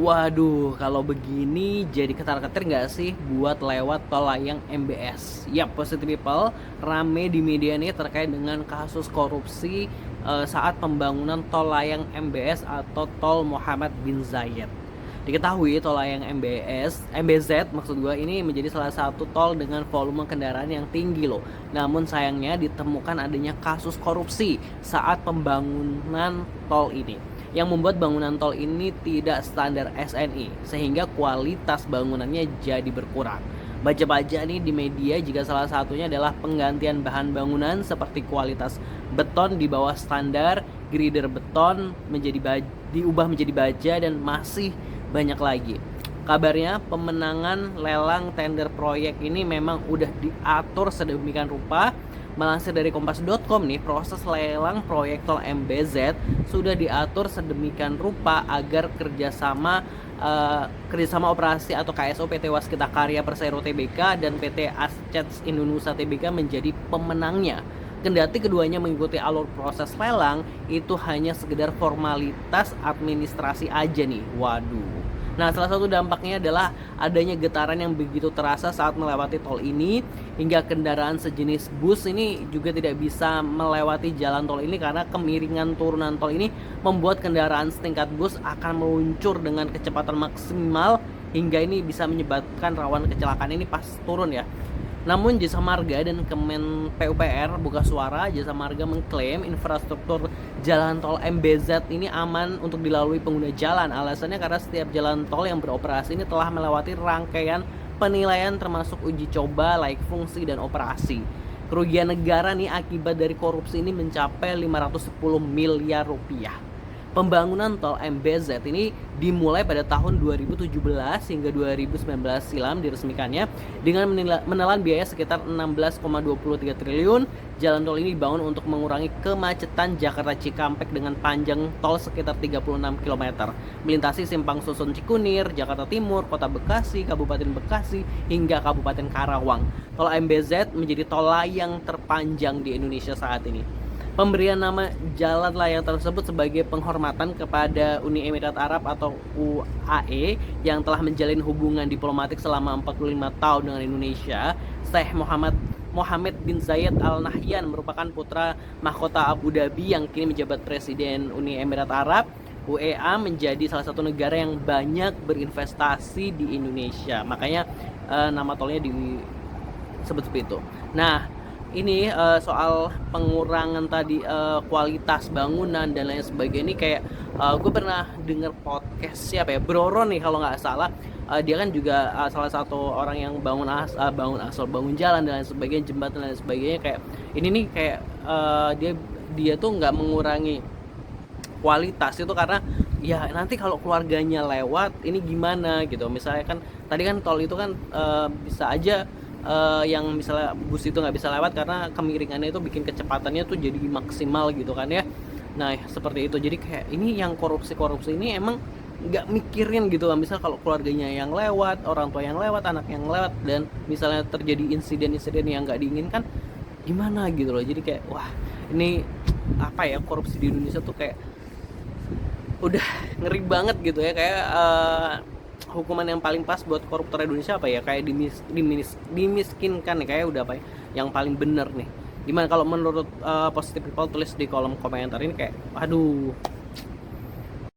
Waduh, kalau begini jadi ketar-ketir nggak sih buat lewat tol layang MBS? Yap, Positive People, rame di media nih terkait dengan kasus korupsi saat pembangunan tol layang MBS atau tol Muhammad bin Zayed. Diketahui tol layang MBZ maksud gue ini menjadi salah satu tol dengan volume kendaraan yang tinggi loh. Namun sayangnya ditemukan adanya kasus korupsi saat pembangunan tol ini yang membuat bangunan tol ini tidak standar SNI sehingga kualitas bangunannya jadi berkurang. Baca-baca nih di media jika salah satunya adalah penggantian bahan bangunan seperti kualitas beton di bawah standar, girder beton diubah menjadi baja dan masih banyak lagi. Kabarnya pemenangan lelang tender proyek ini memang udah diatur sedemikian rupa. Melansir dari kompas.com nih, proses lelang proyek tol MBZ sudah diatur sedemikian rupa agar kerjasama operasi atau KSO PT Waskita Karya Persero Tbk dan PT Ascets Indonesia Tbk menjadi pemenangnya. Kendati keduanya mengikuti alur proses lelang, itu hanya sekedar formalitas administrasi aja nih. Waduh. Nah, salah satu dampaknya adalah adanya getaran yang begitu terasa saat melewati tol ini, hingga kendaraan sejenis bus ini juga tidak bisa melewati jalan tol ini karena kemiringan turunan tol ini membuat kendaraan setingkat bus akan meluncur dengan kecepatan maksimal hingga ini bisa menyebabkan rawan kecelakaan ini pas turun ya. Namun Jasa Marga dan Kemen PUPR buka suara. Jasa Marga mengklaim infrastruktur jalan tol MBZ ini aman untuk dilalui pengguna jalan. Alasannya karena setiap jalan tol yang beroperasi ini telah melewati rangkaian penilaian termasuk uji coba, layak fungsi, dan operasi. Kerugian negara nih akibat dari korupsi ini mencapai 510 miliar rupiah. Pembangunan tol MBZ ini dimulai pada tahun 2017 hingga 2019 silam diresmikannya dengan menelan biaya sekitar 16,23 triliun. Jalan tol ini dibangun untuk mengurangi kemacetan Jakarta Cikampek dengan panjang tol sekitar 36 km, melintasi Simpang Susun Cikunir, Jakarta Timur, Kota Bekasi, Kabupaten Bekasi, hingga Kabupaten Karawang. Tol MBZ menjadi tol layang terpanjang di Indonesia saat ini. Pemberian nama jalan layang tersebut sebagai penghormatan kepada Uni Emirat Arab atau UAE yang telah menjalin hubungan diplomatik selama 45 tahun dengan Indonesia. Syekh Mohammed bin Zayed Al Nahyan merupakan putra mahkota Abu Dhabi yang kini menjabat Presiden Uni Emirat Arab. UEA menjadi salah satu negara yang banyak berinvestasi di Indonesia. Makanya nama tolnya disebut seperti itu. Nah, ini soal pengurangan tadi kualitas bangunan dan lain sebagainya ini kayak gue pernah denger podcast siapa ya, Bro Ron nih kalau nggak salah. Dia kan juga salah satu orang yang bangun jalan dan lain sebagainya, jembatan dan lain sebagainya. Kayak ini nih kayak dia tuh nggak mengurangi kualitas itu karena ya nanti kalau keluarganya lewat ini gimana gitu. Misalnya kan tadi kan tol itu kan bisa aja yang misalnya bus itu nggak bisa lewat karena kemiringannya itu bikin kecepatannya tuh jadi maksimal gitu kan ya. Nah seperti itu, jadi kayak ini yang korupsi ini emang nggak mikirin gitu lah. Misal kalau keluarganya yang lewat, orang tua yang lewat, anak yang lewat, dan misalnya terjadi insiden-insiden yang nggak diinginkan gimana gitu loh. Jadi kayak wah ini apa ya, korupsi di Indonesia tuh kayak udah ngeri banget gitu ya. Kayak hukuman yang paling pas buat koruptor Indonesia apa ya, kayak dimiskinkan nih, kayak udah apa ya yang paling bener nih. Gimana kalau menurut Positive People, tulis di kolom komentar ini. Kayak aduh